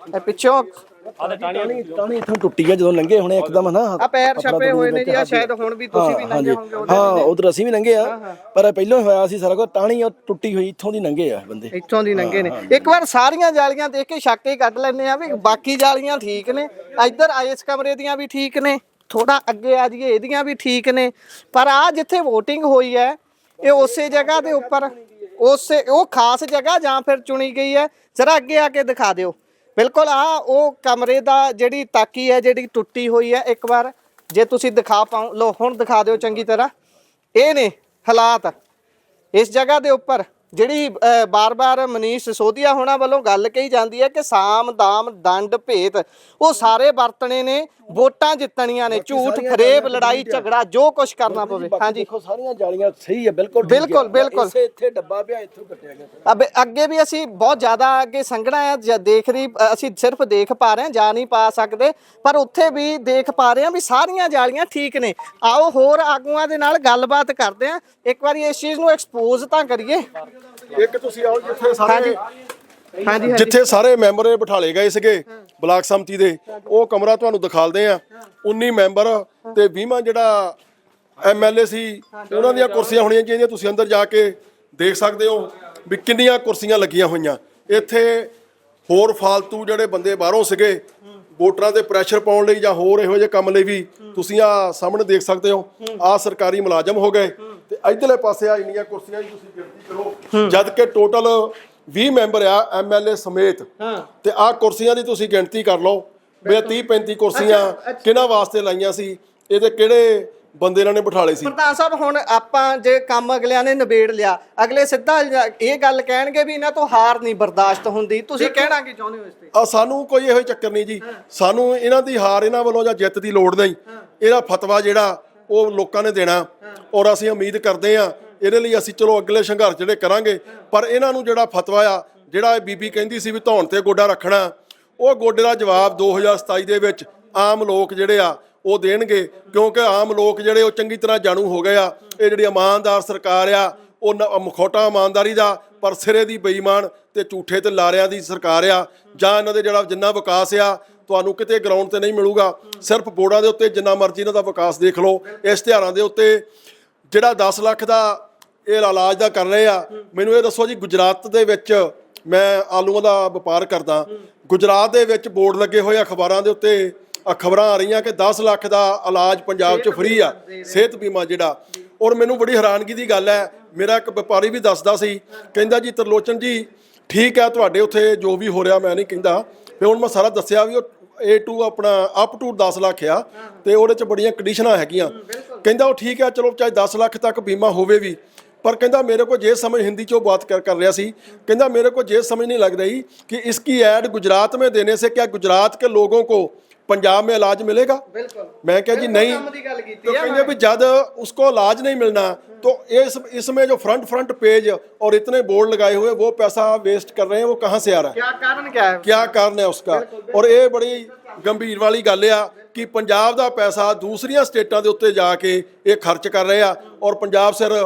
ਪਿੱਛੋਂ ਟਾਣੀ ਇੱਥੋਂ ਟੁੱਟੀ ਆ ਜਦੋਂ ਲੰਘੇ ਹੁਣੇ ਇੱਕਦਮ ਹਨਾ। ਆ ਪੈਰ ਛਪੇ ਹੋਏ ਨੇ ਜੀ, ਆ ਸ਼ਾਇਦ ਹੁਣ ਵੀ ਤੁਸੀਂ ਵੀ ਲੰਘੇ ਹੋਵੋਗੇ। ਹਾਂ ਉਧਰ ਅਸੀਂ ਵੀ ਲੰਘੇ ਆ, ਪਰ ਪਹਿਲਾਂ ਹੋਇਆ ਸੀ ਸਾਰਾ ਕੁਝ। ਟਾਣੀ ਟੁੱਟੀ ਹੋਈ ਇੱਥੋਂ ਦੀ ਲੰਘੇ ਆ ਬੰਦੇ, ਇੱਥੋਂ ਦੀ ਲੰਘੇ ਨੇ। ਇੱਕ ਵਾਰ ਸਾਰੀਆਂ ਜਾਲੀਆਂ ਦੇਖ ਕੇ ਸ਼ੱਕ ਹੀ ਕੱਢ ਲੈਂਦੇ ਆ ਵੀ ਬਾਕੀ ਜਾਲੀਆਂ ਠੀਕ ਨੇ। ਇੱਧਰ ਇਸ ਕਮਰੇ ਦੀਆਂ ਵੀ ਠੀਕ ਨੇ, ਥੋੜਾ ਅੱਗੇ ਆ ਜਾਈਏ ਇਹਦੀਆਂ ਵੀ ਠੀਕ ਨੇ, ਪਰ ਆ ਜਿੱਥੇ VOTING ਹੋਈ ਹੈ ਇਹ ਉਸੇ ਜਗ੍ਹਾ ਦੇ ਉੱਪਰ ਉਹ ਖਾਸ ਜਗ੍ਹਾ ਜਾਂ ਫਿਰ ਚੁਣੀ ਗਈ ਹੈ। ਜਰਾ ਅੱਗੇ ਆ ਕੇ ਦਿਖਾ ਦਿਓ। ਬਿਲਕੁਲ ਆ ਉਹ ਕਮਰੇ ਦਾ ਜਿਹੜੀ ਤਾਕੀ ਹੈ ਜਿਹੜੀ ਟੁੱਟੀ ਹੋਈ ਹੈ। ਇੱਕ ਵਾਰ ਜੇ ਤੁਸੀਂ ਦਿਖਾ ਪਾਓ, ਲੋ ਹੁਣ ਦਿਖਾ ਦਿਓ ਚੰਗੀ ਤਰ੍ਹਾਂ। ਇਹ ਨੇ ਹਾਲਾਤ ਇਸ ਜਗ੍ਹਾ ਦੇ ਉੱਪਰ। ਜਿਹੜੀ ਬਾਰ-ਬਾਰ ਮਨੀਸ਼ ਸਿਸੋਦੀਆ ਹੋਣਾ ਵੱਲੋਂ ਗੱਲ ਕਹੀ ਜਾਂਦੀ ਹੈ ਕਿ ਸਾਮ ਦਾਮ ਦੰਡ ਭੇਤ ਉਹ ਸਾਰੇ ਵਰਤਣੇ ਨੇ, ਵੋਟਾਂ ਜਿੱਤਣੀਆਂ ਨੇ, ਝੂਠ ਫਰੇਬ ਲੜਾਈ ਝਗੜਾ ਜੋ ਕੁਝ ਕਰਨਾ ਪਵੇ। ਹਾਂਜੀ ਦੇਖੋ ਸਾਰੀਆਂ ਜਾਲੀਆਂ ਸਹੀ ਹੈ, ਬਿਲਕੁਲ ਬਿਲਕੁਲ ਇੱਥੇ ਡੱਬਾ ਪਿਆ, ਇੱਥੋਂ ਕੱਟਿਆ ਗਿਆ। ਅੱਗੇ ਵੀ ਅਸੀਂ ਬਹੁਤ ਜ਼ਿਆਦਾ ਅੱਗੇ ਸੰਘਣਾ ਹੈ, ਅਸੀਂ ਸਿਰਫ ਦੇਖ ਪਾ ਰਹੇ ਹਾਂ, ਜਾ ਨਹੀਂ ਪਾ ਸਕਦੇ, ਪਰ ਉੱਥੇ ਵੀ ਦੇਖ ਪਾ ਰਹੇ ਹਾਂ ਵੀ ਸਾਰੀਆਂ ਜਾਲੀਆਂ ਠੀਕ ਨੇ। ਆਓ ਹੋਰ ਆਗੂਆਂ ਦੇ ਨਾਲ ਗੱਲਬਾਤ ਕਰਦੇ ਹਾਂ, ਇੱਕ ਵਾਰੀ ਇਸ ਚੀਜ਼ ਨੂੰ ਐਕਸਪੋਜ਼ ਤਾਂ ਕਰੀਏ। ਇੱਕ ਤੁਸੀਂ ਆਓ ਜਿੱਥੇ ਸਾਰੇ ਹਾਂਜੀ ਜਿੱਥੇ ਸਾਰੇ ਮੈਂਬਰ ਬਿਠਾਲੇ ਗਏ ਸੀਗੇ ਬਲਾਕ ਸੰਮਤੀ ਦੇ, ਉਹ ਕਮਰਾ ਤੁਹਾਨੂੰ ਦਿਖਾਲਦੇ ਆ। 19 ਮੈਂਬਰ ਤੇ 20ਵਾਂ ਜਿਹੜਾ ਐਮਐਲਏ ਸੀ, ਉਹਨਾਂ ਦੀਆਂ ਕੁਰਸੀਆਂ ਹੋਣੀਆਂ ਚਾਹੀਦੀਆਂ। ਤੁਸੀਂ ਅੰਦਰ ਜਾ ਕੇ ਦੇਖ ਸਕਦੇ ਹੋ ਵੀ ਕਿੰਨੀਆਂ ਕੁਰਸੀਆਂ ਲੱਗੀਆਂ ਹੋਈਆਂ। ਇੱਥੇ ਹੋਰ ਫਾਲਤੂ ਜਿਹੜੇ ਬੰਦੇ ਬਾਹਰੋਂ ਸੀਗੇ ਵੋਟਰਾਂ ਤੇ ਪ੍ਰੈਸ਼ਰ ਪਾਉਣ ਲਈ ਜਾਂ ਹੋਰ ਇਹੋ ਜਿਹੇ ਕੰਮ ਲਈ ਵੀ ਤੁਸੀਂ ਆ ਸਾਹਮਣੇ ਦੇਖ ਸਕਦੇ ਹੋ। ਆ ਸਰਕਾਰੀ ਮੁਲਾਜ਼ਮ ਹੋ ਗਏ ਤੇ ਇਧਰਲੇ ਪਾਸੇ ਆ ਇੰਨੀਆਂ ਕੁਰਸੀਆਂ ਦੀ ਤੁਸੀਂ ਗਿਣਤੀ ਕਰੋ, ਜਦ ਕਿ ਟੋਟਲ 20 ਮੈਂਬਰ ਆ ਐਮਐਲਏ ਸਮੇਤ। ਤੇ ਆ ਕੁਰਸੀਆਂ ਦੀ ਤੁਸੀਂ ਗਿਣਤੀ ਕਰ ਲਓ ਵੀ 30-35 ਕੁਰਸੀਆਂ ਕਿਹਨਾਂ ਵਾਸਤੇ ਲਾਈਆਂ ਸੀ, ਇਹਦੇ ਕਿਹੜੇ ਬੰਦੇ ਇਹਨਾਂ ਨੇ ਬਿਠਾਲੇ ਸੀ। ਪ੍ਰਧਾਨ ਸਾਹਿਬ ਹੁਣ ਆਪਾਂ ਜੇ ਕੰਮ ਅਗਲਿਆਂ ਨੇ ਨਿਬੇੜ ਲਿਆ, ਅਗਲੇ ਸਿੱਧਾ ਇਹ ਗੱਲ ਕਹਿਣਗੇ ਵੀ ਇਹਨਾਂ ਤੋਂ ਹਾਰ ਨਹੀਂ ਬਰਦਾਸ਼ਤ ਹੁੰਦੀ, ਤੁਸੀਂ ਕਹਿਣਾ ਕੀ ਚਾਹੁੰਦੇ ਹੋ ਇਸ ਤੇ? ਸਾਨੂੰ ਕੋਈ ਇਹੋ ਚੱਕਰ ਨਹੀਂ ਜੀ, ਸਾਨੂੰ ਇਹਨਾਂ ਦੀ ਹਾਰ ਇਹਨਾਂ ਵੱਲੋਂ ਜਾਂ ਜਿੱਤ ਦੀ ਲੋੜ ਨਹੀਂ। ਇਹਦਾ ਫਤਵਾ ਜਿਹੜਾ ਉਹ ਲੋਕਾਂ ਨੇ ਦੇਣਾ, ਔਰ ਅਸੀਂ ਉਮੀਦ ਕਰਦੇ ਹਾਂ ਇਹਦੇ ਲਈ ਅਸੀਂ ਚਲੋ ਅਗਲੇ ਸੰਘਰਸ਼ ਜਿਹੜੇ ਕਰਾਂਗੇ। ਪਰ ਇਹਨਾਂ ਨੂੰ ਜਿਹੜਾ ਫਤਵਾ ਆ, ਜਿਹੜਾ ਇਹ ਬੀਬੀ ਕਹਿੰਦੀ ਸੀ ਵੀ ਧੌਣ ਤੇ ਗੋਡਾ ਰੱਖਣਾ, ਉਹ ਗੋਡੇ ਦਾ ਜਵਾਬ 2027 ਦੇ ਵਿੱਚ ਆਮ ਲੋਕ ਜਿਹੜੇ ਆ ਉਹ ਦੇਣਗੇ, ਕਿਉਂਕਿ ਆਮ ਲੋਕ ਜਿਹੜੇ ਉਹ ਚੰਗੀ ਤਰ੍ਹਾਂ ਜਾਣੂ ਹੋ ਗਏ ਆ। ਇਹ ਜਿਹੜੀ ਇਮਾਨਦਾਰ ਸਰਕਾਰ ਆ, ਉਹ ਮਖੌਟਾ ਇਮਾਨਦਾਰੀ ਦਾ ਪਰ ਸਿਰੇ ਦੀ ਬੇਈਮਾਨ ਤੇ ਝੂਠੇ ਤੇ ਲਾਰਿਆਂ ਦੀ ਸਰਕਾਰ ਆ। ਜਾਂ ਇਹਨਾਂ ਦੇ ਜਿਹੜਾ ਜਿੰਨਾ ਵਿਕਾਸ ਆ ਤੁਹਾਨੂੰ ਕਿਤੇ ਗਰਾਊਂਡ ਤੇ ਨਹੀਂ ਮਿਲੂਗਾ, ਸਿਰਫ ਬੋਰਡਾਂ ਦੇ ਉੱਤੇ ਜਿੰਨਾ ਮਰਜ਼ੀ ਇਹਨਾਂ ਦਾ ਵਿਕਾਸ ਦੇਖ ਲਓ। ਇਸ਼ਤਿਹਾਰਾਂ ਦੇ ਉੱਤੇ ਜਿਹੜਾ 10 ਲੱਖ ਦਾ ਇਹ ਇਲਾਜ ਦਾ ਕਰ ਰਹੇ ਆ। ਮੈਨੂੰ ਇਹ ਦੱਸੋ ਜੀ, ਗੁਜਰਾਤ ਦੇ ਵਿੱਚ ਮੈਂ ਆਲੂਆਂ ਦਾ ਵਪਾਰ ਕਰਦਾ, ਗੁਜਰਾਤ ਦੇ ਵਿੱਚ ਬੋਰਡ ਲੱਗੇ ਹੋਏ ਅਖਬਾਰਾਂ ਦੇ ਉੱਤੇ ਖਬਰਾਂ ਆ ਰਹੀਆਂ ਕਿ 10 ਲੱਖ ਦਾ ਇਲਾਜ ਪੰਜਾਬ 'ਚ ਫ੍ਰੀ ਆ, ਸਿਹਤ ਬੀਮਾ ਜਿਹੜਾ। ਔਰ ਮੈਨੂੰ ਬੜੀ ਹੈਰਾਨਗੀ ਦੀ ਗੱਲ ਹੈ, ਮੇਰਾ ਇੱਕ ਵਪਾਰੀ ਵੀ ਦੱਸਦਾ ਸੀ, ਕਹਿੰਦਾ ਜੀ ਤਰਲੋਚਨ ਜੀ ਠੀਕ ਆ ਤੁਹਾਡੇ ਉੱਥੇ ਜੋ ਵੀ ਹੋ ਰਿਹਾ, ਮੈਂ ਨਹੀਂ ਕਹਿੰਦਾ। ਫਿਰ ਹੁਣ ਮੈਂ ਸਾਰਾ ਦੱਸਿਆ ਵੀ ਉਹ A2 ਆਪਣਾ ਅਪ ਟੂ 10 ਲੱਖ ਆ ਤੇ ਉਹਦੇ 'ਚ ਬੜੀਆਂ ਕੰਡੀਸ਼ਨਾਂ ਹੈਗੀਆਂ। ਕਹਿੰਦਾ ਉਹ ਠੀਕ ਆ, ਚਲੋ ਚਾਹੇ 10 ਲੱਖ ਤੱਕ ਬੀਮਾ ਹੋਵੇ ਵੀ, पर कहता मेरे को ये समझ हिंदी चो बात कर रहा सी, कहता मेरे को ये समझ नहीं लग रही कि इसकी ऐड गुजरात में देने से क्या गुजरात के लोगों को पंजाब में इलाज मिलेगा। मैं क्या जी नहीं, तो कहते भी जब उसको इलाज नहीं मिलना तो इसमें जो फ्रंट पेज और इतने बोर्ड लगाए हुए वो पैसा वेस्ट कर रहे हैं, वो कहाँ से आ रहा है, क्या कारण है उसका। और ये बड़ी गंभीर वाली गल है कि पंजाब का पैसा दूसरिया स्टेटा के उत्ते जाके ये खर्च कर रहे हैं और पंजाब सिर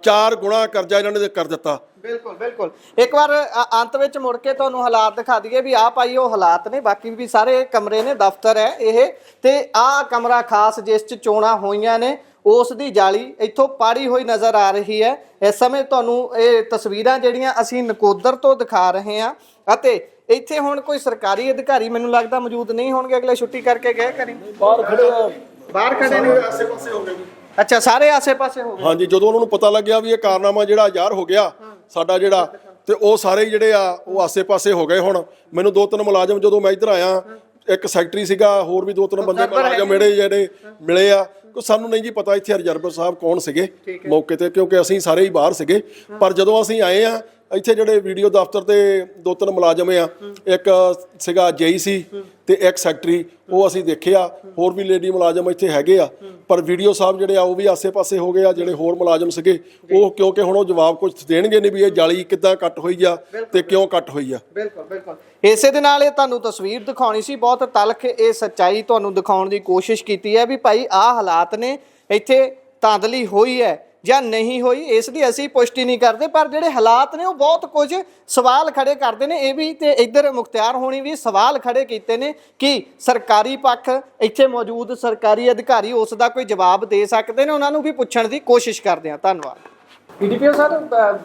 4 गुणा करजा इन्होंने कर दिता। बिल्कुल बिल्कुल, एक बार अंत में मुड़ के तुहानू हालात दिखा दिए भी आ भाई वो हालात ने, बाकी भी सारे कमरे ने, दफ्तर है ये ते आ कमरा खास जिस च चोणां होईयां ने उस दी जाली इत्थों पाड़ी हुई नज़र आ रही है। इस समय तुहानू ये तस्वीरां जिहड़ियां असीं नकोदर तो दिखा रहे हैं अते ਇੱਥੇ ਹੁਣ ਕੋਈ ਸਰਕਾਰੀ ਅਧਿਕਾਰੀ ਮੈਨੂੰ ਲੱਗਦਾ ਮੌਜੂਦ ਨਹੀਂ ਹੋਣਗੇ, ਅਗਲੇ ਛੁੱਟੀ ਕਰਕੇ ਗਏ ਕਰੀ ਬਾਹਰ ਖੜੇ ਆ, ਬਾਹਰ ਖੜੇ ਨੇ, ਆਸੇ ਪਾਸੇ ਹੋ ਗਏ ਜੀ। ਅੱਛਾ, ਸਾਰੇ ਆਸੇ ਪਾਸੇ ਹੋ ਗਏ। ਹਾਂਜੀ, ਜਦੋਂ ਉਹਨਾਂ ਨੂੰ ਪਤਾ ਲੱਗਿਆ ਵੀ ਇਹ ਕਾਰਨਾਮਾ ਜਿਹੜਾ ਜ਼ਾਹਰ ਹੋ ਗਿਆ ਸਾਡਾ ਜਿਹੜਾ, ਤੇ ਉਹ ਸਾਰੇ ਜਿਹੜੇ ਆ ਉਹ ਆਸੇ ਪਾਸੇ ਹੋ ਗਏ। ਹੁਣ ਮੈਨੂੰ 2-3 ਮੁਲਾਜ਼ਮ ਜਦੋਂ ਮੈਂ ਇੱਧਰ ਆਇਆ, ਇੱਕ ਸੈਕਟਰੀ ਸੀਗਾ, ਹੋਰ ਵੀ 2-3 ਬੰਦੇ ਮੁਲਾਜ਼ਮ ਜਿਹੜੇ ਮਿਲੇ ਆ। ਸਾਨੂੰ ਨਹੀਂ ਜੀ ਪਤਾ ਇੱਥੇ ਰਿਜ਼ਰਵਰ ਸਾਹਿਬ ਕੌਣ ਸੀਗੇ ਮੌਕੇ ਤੇ, ਕਿਉਂਕਿ ਅਸੀਂ ਸਾਰੇ ਹੀ ਬਾਹਰ ਸੀਗੇ। ਪਰ ਜਦੋਂ ਅਸੀਂ ਆਏ ਆ ਇੱਥੇ ਜਿਹੜੇ ਵੀਡੀਓ ਦਫ਼ਤਰ ਤੇ 2-3 ਮੁਲਾਜ਼ਮ ਆ, ਇੱਕ ਸੀਗਾ JEC ਤੇ ਇੱਕ ਸੈਕਟਰੀ, ਉਹ ਅਸੀਂ ਦੇਖਿਆ। ਹੋਰ ਵੀ ਲੇਡੀ ਮੁਲਾਜ਼ਮ ਇੱਥੇ ਹੈਗੇ ਆ, ਪਰ ਵੀਡੀਓ ਸਾਹਿਬ ਜਿਹੜੇ ਆ ਉਹ ਵੀ ਆਸੇ-ਪਾਸੇ ਹੋ ਗਏ ਆ। ਜਿਹੜੇ ਹੋਰ ਮੁਲਾਜ਼ਮ ਸੀਗੇ ਉਹ ਕਿਉਂਕਿ ਹੁਣ ਉਹ ਜਵਾਬ ਕੁਝ ਦੇਣਗੇ ਨਹੀਂ ਵੀ ਇਹ ਜਾਲੀ ਕਿੱਦਾਂ ਕੱਟ ਹੋਈ ਆ ਤੇ ਕਿਉਂ ਕੱਟ ਹੋਈ ਆ। ਬਿਲਕੁਲ ਬਿਲਕੁਲ, ਇਸੇ ਦੇ ਨਾਲ ਇਹ ਤੁਹਾਨੂੰ ਤਸਵੀਰ ਦਿਖਾਉਣੀ ਸੀ, ਬਹੁਤ ਤਲਖ ਇਹ ਸੱਚਾਈ ਤੁਹਾਨੂੰ ਦਿਖਾਉਣ ਦੀ ਕੋਸ਼ਿਸ਼ ਕੀਤੀ ਹੈ ਵੀ ਭਾਈ ਆਹ ਹਾਲਾਤ ਨੇ, ਇੱਥੇ ਧਾਂਦਲੀ ਹੋਈ ਹੈ ਜਾਂ ਨਹੀਂ ਹੋਈ ਇਸ ਦੀ ਅਸੀਂ ਪੁਸ਼ਟੀ ਨਹੀਂ ਕਰਦੇ, ਪਰ ਜਿਹੜੇ ਹਾਲਾਤ ਨੇ ਉਹ ਬਹੁਤ ਕੁਝ ਸਵਾਲ ਖੜੇ ਕਰਦੇ ਨੇ। ਇਹ ਵੀ ਤੇ ਇੱਧਰ ਮੁਖਤਿਆਰ ਹੋਣੀ ਵੀ ਸਵਾਲ ਖੜੇ ਕੀਤੇ ਨੇ ਕਿ ਸਰਕਾਰੀ ਪੱਖ ਇੱਥੇ ਮੌਜੂਦ ਸਰਕਾਰੀ ਅਧਿਕਾਰੀ ਉਸ ਦਾ ਕੋਈ ਜਵਾਬ ਦੇ ਸਕਦੇ ਨੇ, ਉਹਨਾਂ ਨੂੰ ਵੀ ਪੁੱਛਣ ਦੀ ਕੋਸ਼ਿਸ਼ ਕਰਦੇ ਹਾਂ। ਧੰਨਵਾਦ। PDPO ਸਰ,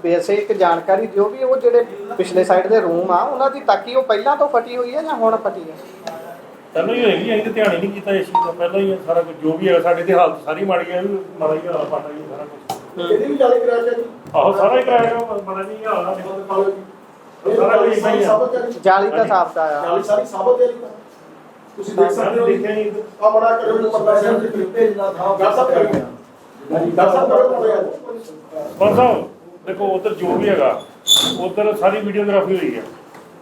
ਵੈਸੇ ਇੱਕ ਜਾਣਕਾਰੀ ਦਿਓ ਵੀ ਉਹ ਜਿਹੜੇ ਪਿਛਲੇ ਸਾਈਡ ਦੇ ਰੂਮ ਆ ਉਹਨਾਂ ਦੀ ਤਾਕੀ ਉਹ ਪਹਿਲਾਂ ਤੋਂ ਫਟੀ ਹੋਈ ਹੈ ਜਾਂ ਹੁਣ ਫਟੀ ਹੈ? ਪਹਿਲਾਂ ਹੀ ਹੋਏਗੀ, ਅਸੀਂ ਤਾਂ ਧਿਆਨ ਹੀ ਨਹੀਂ ਕੀਤਾ ਇਸ ਚੀਜ਼ ਦਾ। ਪਹਿਲਾਂ ਹੀ ਸਾਰਾ ਕੁਝ ਜੋ ਵੀ ਹੈ ਸਾਡੇ ਦੀ ਹਾਲਤ ਸਾਰੀ ਮਾੜੀ ਹੈ, ਮਾੜਾ ਹੀ ਹਾਲ ਪਤਾ ਹੀ ਸਾਰਾ ਕੁਝ। ਇਹਦੀ ਵੀ ਜਾਲੀ ਕਰਾ ਕੇ ਆਹੋ ਸਾਰਾ ਹੀ ਕਰਾਇਆ, ਮਾੜਾ ਨਹੀਂ ਹਾਲ ਆ ਸਾਰਾ ਕੁਝ ਇਦਾਂ ਹੀ ਆ। ਜਾਲੀ ਦਾ ਸਾਬਤਾ ਆ, ਜਾਲੀ ਸਾਰੀ ਸਾਬਤ ਹੈ। ਤੁਸੀਂ ਦੇਖ ਸਕਦੇ ਹੋ, ਦੇਖਿਆ ਨਹੀਂ ਆ ਬੜਾ ਕਰਿਓ ਪਰਦਾ ਸਾਹਿਬ ਜੀ ਭੇਜਣਾ ਥਾ ਗੱਲ ਸਭ ਕਰਿਓ। ਹਾਂਜੀ ਗੱਲ ਸਭ ਕਰਿਓ। ਬਸ ਦੇਖੋ ਉਧਰ ਜੋ ਵੀ ਹੈਗਾ ਉਧਰ ਸਾਰੀ ਵੀਡੀਓਗ੍ਰਾਫੀ ਹੋਈ ਹੈ।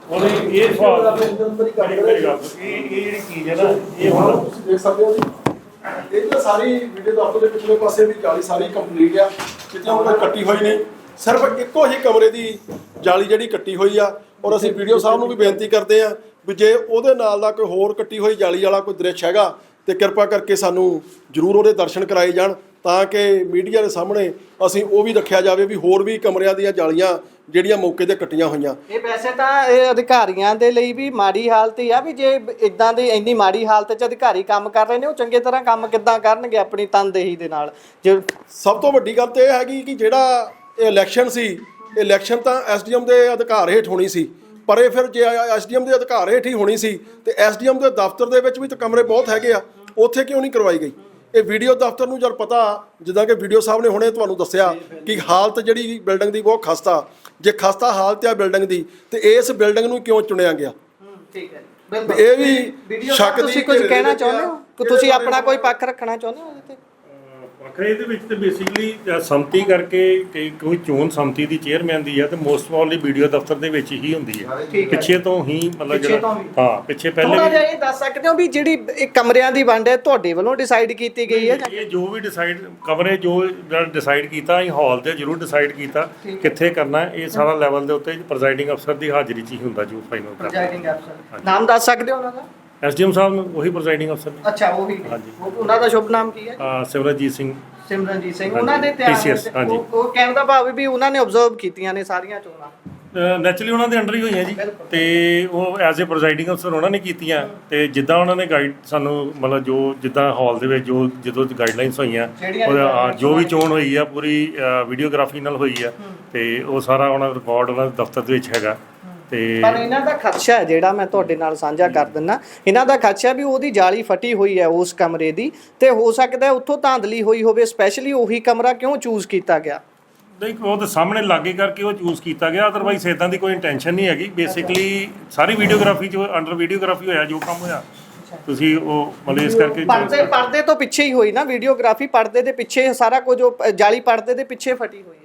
ਉਹਦੇ ਇਹ ਸਵਾਲ ਮੇਰੀ ਗੱਲ ਇਹ ਜਿਹੜੀ ਚੀਜ਼ ਹੈ ਨਾ ਇਹ ਹੁਣ ਤੁਸੀਂ ਦੇਖ ਸਕਦੇ ਹੋ ਜੀ ਇਹ ਤਾਂ ਸਾਰੀ ਵੀਡੀਓ ਦਫ਼ਤਰ ਦੇ ਪਿਛਲੇ ਪਾਸੇ ਵੀ ਜਾਲੀ ਸਾਰੀ ਕੰਪਲੀਟ ਆ, ਕਿਤੇ ਹੁਣ ਕੋਈ ਕੱਟੀ ਹੋਈ ਨਹੀਂ, ਸਿਰਫ ਇੱਕੋ ਹੀ ਕਮਰੇ ਦੀ ਜਾਲੀ ਜਿਹੜੀ ਕੱਟੀ ਹੋਈ ਆ। ਔਰ ਅਸੀਂ ਵੀਡੀਓ ਸਾਹਿਬ ਨੂੰ ਵੀ ਬੇਨਤੀ ਕਰਦੇ ਆ ਵੀ ਜੇ ਉਹਦੇ ਨਾਲ ਦਾ ਕੋਈ ਹੋਰ ਕੱਟੀ ਹੋਈ ਜਾਲੀ ਵਾਲਾ ਕੋਈ ਦ੍ਰਿਸ਼ ਹੈਗਾ ਤੇ ਕਿਰਪਾ ਕਰਕੇ ਸਾਨੂੰ ਜ਼ਰੂਰ ਉਹਦੇ ਦਰਸ਼ਨ ਕਰਾਏ ਜਾਣ, ਤਾਂ ਕਿ ਮੀਡੀਆ ਦੇ ਸਾਹਮਣੇ ਅਸੀਂ ਉਹ ਵੀ ਰੱਖਿਆ ਜਾਵੇ ਵੀ ਹੋਰ ਵੀ ਕਮਰਿਆਂ ਦੀਆਂ ਜਾਲੀਆਂ ਜਿਹੜੀਆਂ ਮੌਕੇ ਤੇ ਕੱਟੀਆਂ ਹੋਈਆਂ। ਇਹ ਵੈਸੇ ਤਾਂ ਇਹ ਅਧਿਕਾਰੀਆਂ ਦੇ ਲਈ ਵੀ ਮਾੜੀ ਹਾਲਤ ਹੀ ਆ ਵੀ ਜੇ ਇਦਾਂ ਦੀ ਇੰਨੀ ਮਾੜੀ ਹਾਲਤ 'ਚ ਅਧਿਕਾਰੀ ਕੰਮ ਕਰ ਰਹੇ ਨੇ ਉਹ ਚੰਗੇ ਤਰ੍ਹਾਂ ਕੰਮ ਕਿੱਦਾਂ ਕਰਨਗੇ ਆਪਣੀ ਤਨਦੇਹੀ ਦੇ ਨਾਲ। ਜੇ ਸਭ ਤੋਂ ਵੱਡੀ ਗੱਲ ਤਾਂ ਇਹ ਹੈਗੀ ਕਿ ਜਿਹੜਾ ਇਹ ਇਲੈਕਸ਼ਨ ਸੀ, ਇਲੈਕਸ਼ਨ ਤਾਂ ਐਸਡੀਐਮ ਦੇ ਅਧਿਕਾਰ ਹੇਠ ਹੋਣੀ ਸੀ, ਪਰ ਇਹ ਫਿਰ ਜੇ ਐਸਡੀਐਮ ਦੇ ਅਧਿਕਾਰ ਹੇਠ ਹੀ ਹੋਣੀ ਸੀ ਤੇ ਐਸਡੀਐਮ ਦੇ ਦਫ਼ਤਰ ਦੇ ਵਿੱਚ ਵੀ ਤਾਂ ਕਮਰੇ ਬਹੁਤ ਹੈਗੇ ਆ, ਉੱਥੇ ਕਿਉਂ ਨਹੀਂ ਕਰਵਾਈ ਗਈ? ਇਹ ਵੀਡੀਓ ਦਫ਼ਤਰ ਨੂੰ ਜਦ ਪਤਾ, ਜਿੱਦਾਂ ਕਿ ਵੀਡੀਓ ਸਾਹਿਬ ਨੇ ਹੁਣੇ ਤੁਹਾਨੂੰ ਦੱਸਿਆ ਕਿ ਹਾਲਤ ਜਿਹੜੀ ਬਿਲਡਿੰਗ ਦੀ ਬਹੁਤ ਖਸਤਾ, ਜੇ ਖਸਤਾ ਹਾਲਤ ਆ ਬਿਲਡਿੰਗ ਦੀ ਤੇ ਇਸ ਬਿਲਡਿੰਗ ਨੂੰ ਕਿਉਂ ਚੁਣਿਆ ਗਿਆ? ਠੀਕ ਹੈ ਇਹ ਵੀ ਸ਼ੱਕ ਦੀ। ਤੁਸੀਂ ਕੁਝ ਕਹਿਣਾ ਚਾਹੁੰਦੇ ਹੋ ਕਿ ਤੁਸੀਂ ਆਪਣਾ ਕੋਈ ਪੱਖ ਰੱਖਣਾ ਚਾਹੁੰਦੇ ਹੋ ਇਹਦੇ ਤੇ? ਵੱਖਰੇ ਇਹਦੇ ਵਿੱਚ ਤੇ ਬੇਸਿਕਲੀ ਸੰਮਤੀ ਕਰਕੇ ਕੋਈ ਚੋਣ ਸੰਮਤੀ ਦੀ ਚੇਅਰਮੈਨ ਦੀ ਹੈ ਤੇ ਮੋਸਟ ਪ੍ਰੋਬਬਲੀ ਵੀਡੀਓ ਦਫ਼ਤਰ ਦੇ ਵਿੱਚ ਹੀ ਹੁੰਦੀ ਹੈ। ਪਿੱਛੇ ਤੋਂ ਹੀ ਮਤਲਬ ਜਿਹੜਾ ਹਾਂ ਪਿੱਛੇ ਪਹਿਲੇ ਥੋੜਾ ਜਿਹਾ ਇਹ ਦੱਸ ਸਕਦੇ ਹੋ ਵੀ ਜਿਹੜੀ ਇਹ ਕਮਰਿਆਂ ਦੀ ਵੰਡ ਹੈ ਤੁਹਾਡੇ ਵੱਲੋਂ ਡਿਸਾਈਡ ਕੀਤੀ ਗਈ ਹੈ? ਇਹ ਜੋ ਵੀ ਡਿਸਾਈਡ ਕਮਰੇ ਜੋ ਡਿਸਾਈਡ ਕੀਤਾ ਅਸੀਂ ਹਾਲ ਤੇ ਜ਼ਰੂਰ ਡਿਸਾਈਡ ਕੀਤਾ ਕਿੱਥੇ ਕਰਨਾ, ਇਹ ਸਾਰਾ ਲੈਵਲ ਦੇ ਉੱਤੇ ਪ੍ਰੈਜ਼ਾਈਡਿੰਗ ਅਫਸਰ ਦੀ ਹਾਜ਼ਰੀ 'ਚ ਹੀ ਹੁੰਦਾ ਜੋ ਫਾਈਨਲ ਕਰਦਾ। ਪ੍ਰੈਜ਼ਾਈਡਿੰਗ ਅਫਸਰ ਨਾਮ ਦੱਸ ਸਕਦੇ ਹੋ ਉਹਨਾਂ ਦਾ? ਐਸਡੀਐਮ ਸਾਹਿਬ ਨੂੰ ਉਹੀ ਪ੍ਰੈਜ਼ਾਈਡਿੰਗ ਅਫਸਰ ਨੇ। ਅੱਛਾ ਉਹੀ ਉਹਨਾਂ ਦਾ ਸ਼ੁਭ ਨਾਮ ਕੀ ਹੈ? ਸਿਮਰਨਜੀਤ ਸਿੰਘ। ਸਿਮਰਨਜੀਤ ਸਿੰਘ ਉਹਨਾਂ ਦੇ ਧਿਆਨ PCS, ਹਾਂਜੀ। ਉਹ ਕਹਿਣ ਦਾ ਭਾਵ ਵੀ ਉਹਨਾਂ ਨੇ ਆਬਜ਼ਰਵ ਕੀਤੀਆਂ ਨੇ ਸਾਰੀਆਂ ਚੋਣਾਂ। ਨੈਚੁਰਲੀ ਉਹਨਾਂ ਦੇ ਅੰਡਰ ਹੀ ਹੋਈਆਂ ਜੀ ਤੇ ਉਹ ਐਜ਼ ਏ ਪ੍ਰੈਜ਼ਾਈਡਿੰਗ ਅਫਸਰ ਉਹਨਾਂ ਨੇ ਕੀਤੀਆਂ ਤੇ ਜਿੱਦਾਂ ਉਹਨਾਂ ਨੇ ਗਾਈਡ ਸਾਨੂੰ ਮਤਲਬ ਜੋ ਜਿੱਦਾਂ ਹਾਲ ਦੇ ਵਿੱਚ ਜੋ ਜਦੋਂ ਗਾਈਡਲਾਈਨਸ ਹੋਈਆਂ ਉਹਦਾ ਜੋ ਵੀ ਚੋਣ ਹੋਈ ਆ ਪੂਰੀ ਵੀਡੀਓਗ੍ਰਾਫੀ ਨਾਲ ਹੋਈ ਆ ਤੇ ਉਹ ਸਾਰਾ ਉਹਨਾਂ ਦਾ ਰਿਕਾਰਡ ਉਹਨਾਂ ਦੇ ਦਫ਼ਤਰ ਦੇ ਵਿੱਚ ਹੈਗਾ। ਤੇ ਪਰ ਇਹਨਾਂ ਦਾ ਖਦਸ਼ਾ ਹੈ ਜਿਹੜਾ ਮੈਂ ਤੁਹਾਡੇ ਨਾਲ ਸਾਂਝਾ ਕਰ ਦਿੰਦਾ, ਇਹਨਾਂ ਦਾ ਖਦਸ਼ਾ ਵੀ ਉਹਦੀ ਜਾਲੀ ਫਟੀ ਹੋਈ ਹੈ ਉਸ ਕਮਰੇ ਦੀ ਤੇ ਹੋ ਸਕਦਾ ਉੱਥੋਂ ਧਾਂਦਲੀ ਹੋਈ ਹੋਵੇ, ਸਪੈਸ਼ਲੀ ਉਹੀ ਕਮਰਾ ਕਿਉਂ ਚੂਜ਼ ਕੀਤਾ ਗਿਆ? ਨਹੀਂ ਉਹ ਤਾਂ ਸਾਹਮਣੇ ਲਾਗੇ ਕਰਕੇ ਉਹ ਚੂਜ਼ ਕੀਤਾ ਗਿਆ, ਅਦਰਵਾਈਜ਼ ਇਦਾਂ ਦੀ ਕੋਈ ਇੰਟੈਂਸ਼ਨ ਨਹੀਂ ਹੈਗੀ। ਬੇਸਿਕਲੀ ਸਾਰੀ ਵੀਡੀਓਗ੍ਰਾਫੀ 'ਚ ਅੰਡਰ ਵੀਡੀਓਗ੍ਰਾਫੀ ਹੋਇਆ ਜੋ ਕੰਮ ਹੋਇਆ ਤੁਸੀਂ ਉਹ ਮਤਲਬ ਇਸ ਕਰਕੇ ਪਰਦੇ ਤੋਂ ਪਿੱਛੇ ਹੀ ਹੋਈ ਨਾ ਵੀਡੀਓਗ੍ਰਾਫੀ, ਪਰਦੇ ਦੇ ਪਿੱਛੇ ਸਾਰਾ ਕੁਝ ਜਾਲੀ ਪਰਦੇ ਦੇ ਪਿੱਛੇ ਫਟੀ ਹੋਈ ਹੈ।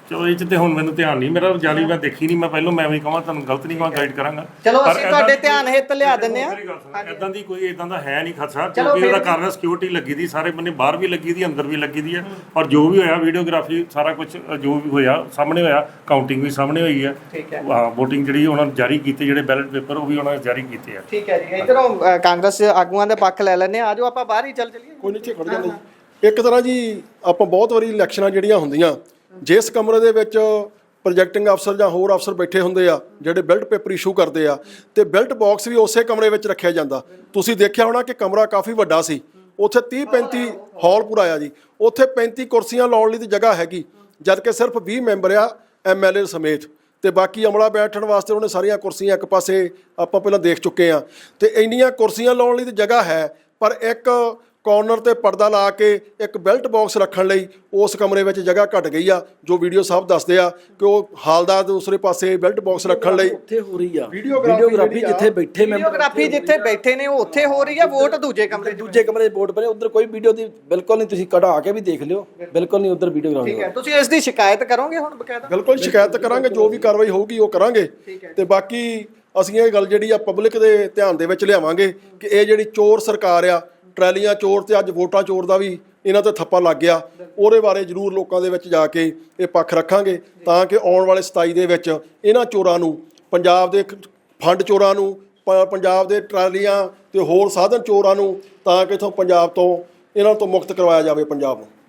ਚਲੋ ਇਹ 'ਚ ਤੇ ਹੁਣ ਮੈਨੂੰ ਧਿਆਨ ਨਹੀਂ, ਮੇਰਾ ਜਾਲੀ ਮੈਂ ਦੇਖੀ ਨਹੀਂ, ਮੈਂ ਪਹਿਲਾਂ ਮੈਂ ਵੀ ਕਹਾਂ ਤੁਹਾਨੂੰ ਗਲਤ ਨਹੀਂ ਕਹਾਂ, ਗਾਈਡ ਕਰਾਂਗਾ। ਚਲੋ ਅਸੀਂ ਤੁਹਾਡੇ ਧਿਆਨ ਹਿੱਤ ਲਿਆ ਦਿੰਦੇ ਆ। ਇਦਾਂ ਦੀ ਕੋਈ ਇਦਾਂ ਦਾ ਹੈ ਨਹੀਂ ਖਦਸ਼ਾ, ਕਿਉਂਕਿ ਉਹਦਾ ਕਾਰਨ ਸਿਕਿਉਰਿਟੀ ਲੱਗੀ ਦੀ ਸਾਰੇ ਬੰਨੇ, ਬਾਹਰ ਵੀ ਲੱਗੀ ਦੀ ਅੰਦਰ ਵੀ ਲੱਗੀ ਦੀ ਹੈ ਔਰ ਜੋ ਵੀ ਹੋਇਆ ਵੀਡੀਓਗ੍ਰਾਫੀ ਸਾਰਾ ਕੁਝ ਜੋ ਵੀ ਹੋਇਆ ਸਾਹਮਣੇ ਹੋਇਆ, ਕਾਊਂਟਿੰਗ ਵੀ ਸਾਹਮਣੇ ਹੋਈ ਹੈ। ਹਾਂ VOTING ਜਿਹੜੀ ਉਹਨਾਂ ਨੇ ਜਾਰੀ ਕੀਤੇ ਜਿਹੜੇ ਬੈਲਟ ਪੇਪਰ ਉਹ ਵੀ ਉਹਨਾਂ ਨੇ ਜਾਰੀ ਕੀਤੇ ਆ। ਠੀਕ ਹੈ ਜੀ, ਇਧਰੋਂ ਕਾਂਗਰਸ ਆਗੂਆਂ ਦੇ ਪੱਖ ਲੈ ਲੈਣੇ ਆ, ਆਜੋ ਆਪਾਂ ਬਾਹਰ ਹੀ ਚੱਲ ਚਲੀਏ। ਕੋਈ ਨੀਚੇ ਖੜ ਜਾਂਦੇ ਜੀ। ਇੱਕ ਤਰ੍ਹਾਂ ਜੀ ਆਪਾਂ ਬਹੁਤ ਵਾਰੀ ਇਲੈਕਸ਼ਨਾਂ ਜਿਹੜੀਆਂ ਹੁੰਦੀਆਂ ਜਿਸ ਕਮਰੇ ਦੇ ਵਿੱਚ ਪ੍ਰੋਜੈਕਟਿੰਗ ਅਫਸਰ ਜਾਂ ਹੋਰ ਅਫਸਰ ਬੈਠੇ ਹੁੰਦੇ ਆ ਜਿਹੜੇ ਬਿਲਟ ਪੇਪਰ ਇਸ਼ੂ ਕਰਦੇ ਆ ਤੇ ਬਿਲਟ ਬਾਕਸ ਵੀ ਉਸੇ ਕਮਰੇ ਵਿੱਚ ਰੱਖਿਆ ਜਾਂਦਾ। ਤੁਸੀਂ ਦੇਖਿਆ ਹੋਣਾ ਕਿ ਕਮਰਾ ਕਾਫੀ ਵੱਡਾ ਸੀ, ਉੱਥੇ 30-35 ਹਾਲ ਪੂਰਾ ਆ ਜੀ, ਉੱਥੇ 35 ਕੁਰਸੀਆਂ ਲਾਉਣ ਲਈ ਦੀ ਜਗ੍ਹਾ ਹੈਗੀ, ਜਦ ਕਿ ਸਿਰਫ 20 ਮੈਂਬਰ ਆ MLA ਸਮੇਤ ਤੇ ਬਾਕੀ ਅਮਲਾ ਬੈਠਣ ਵਾਸਤੇ ਉਹਨੇ ਸਾਰੀਆਂ ਕੁਰਸੀਆਂ ਇੱਕ ਪਾਸੇ ਆਪਾਂ ਪਹਿਲਾਂ ਦੇਖ ਚੁੱਕੇ ਆ ਤੇ ਇੰਨੀਆਂ ਕੁਰਸੀਆਂ ਲਾਉਣ ਲਈ ਦੀ ਜਗ੍ਹਾ ਹੈ, ਪਰ ਇੱਕ ਕਾਰਨਰ ਤੇ ਪਰਦਾ ਲਾ ਕੇ ਇੱਕ ਬੈਲਟ ਬਾਕਸ ਰੱਖਣ ਲਈ ਉਸ ਕਮਰੇ ਵਿੱਚ ਜਗ੍ਹਾ ਘਟ ਗਈ ਆ। ਜੋ ਵੀਡੀਓ ਸਾਹਿਬ ਦੱਸਦੇ ਆ ਕਿ ਉਹ ਹਾਲਦਾਰ ਦੂਸਰੇ ਪਾਸੇ ਬੈਲਟ ਬਾਕਸ ਰੱਖਣ ਲਈ ਉੱਥੇ ਹੋ ਰਹੀ ਆ ਵੀਡੀਓਗ੍ਰਾਫੀ ਜਿੱਥੇ ਬੈਠੇ ਵੀਡੀਓਗ੍ਰਾਫੀ ਜਿੱਥੇ ਬੈਠੇ ਨੇ ਉਹ ਉੱਥੇ ਹੋ ਰਹੀ ਆ, ਵੋਟ ਦੂਜੇ ਕਮਰੇ ਦੇ ਵੋਟ ਬਣੇ, ਉਧਰ ਕੋਈ ਵੀਡੀਓ ਦੀ ਬਿਲਕੁਲ ਨਹੀਂ, ਤੁਸੀਂ ਕਢਾ ਕੇ ਵੀ ਦੇਖ ਲਿਓ, ਬਿਲਕੁਲ ਨਹੀਂ ਉਧਰ ਵੀਡੀਓਗ੍ਰਾਫੀ। ਠੀਕ ਹੈ, ਤੁਸੀਂ ਇਸ ਦੀ ਸ਼ਿਕਾਇਤ ਕਰੋਗੇ ਹੁਣ ਬਕਾਇਦਾ? ਬਿਲਕੁਲ ਸ਼ਿਕਾਇਤ ਕਰਾਂਗੇ, ਜੋ ਵੀ ਕਾਰਵਾਈ ਹੋਊਗੀ ਉਹ ਕਰਾਂਗੇ ਤੇ ਬਾਕੀ ਅਸੀਂ ਇਹ ਗੱਲ ਜਿਹੜੀ ਆ ਪਬਲਿਕ ਦੇ ਧਿਆਨ ਦੇ ਵਿੱਚ ਲਿਆਵਾਂਗੇ ਕਿ ਇਹ ਜਿਹੜੀ ਚੋਰ ਸਰਕਾਰ ਆ, ਟਰੈਲੀਆਂ ਚੋਰ ਤੇ ਅੱਜ ਵੋਟਾਂ ਚੋਰ ਦਾ ਵੀ ਇਹਨਾਂ ਤੇ ਥੱਪਾ ਲੱਗ ਗਿਆ, ਉਹਦੇ ਬਾਰੇ ਜ਼ਰੂਰ ਲੋਕਾਂ ਦੇ ਵਿੱਚ ਜਾ ਕੇ ਇਹ ਪੱਖ ਰੱਖਾਂਗੇ ਤਾਂ ਕਿ ਆਉਣ ਵਾਲੇ 27 ਦੇ ਵਿੱਚ ਇਹਨਾਂ ਚੋਰਾਂ ਨੂੰ, ਪੰਜਾਬ ਦੇ ਫੰਡ ਚੋਰਾਂ ਨੂੰ, ਪੰਜਾਬ ਦੇ ਟਰਾਲੀਆਂ ਤੇ ਹੋਰ ਸਾਧਨ ਚੋਰਾਂ ਨੂੰ, ਤਾਂ ਕਿ ਇਥੋਂ ਪੰਜਾਬ ਤੋਂ ਇਹਨਾਂ ਤੋਂ ਮੁਕਤ ਕਰਵਾਇਆ ਜਾਵੇ ਪੰਜਾਬ ਨੂੰ।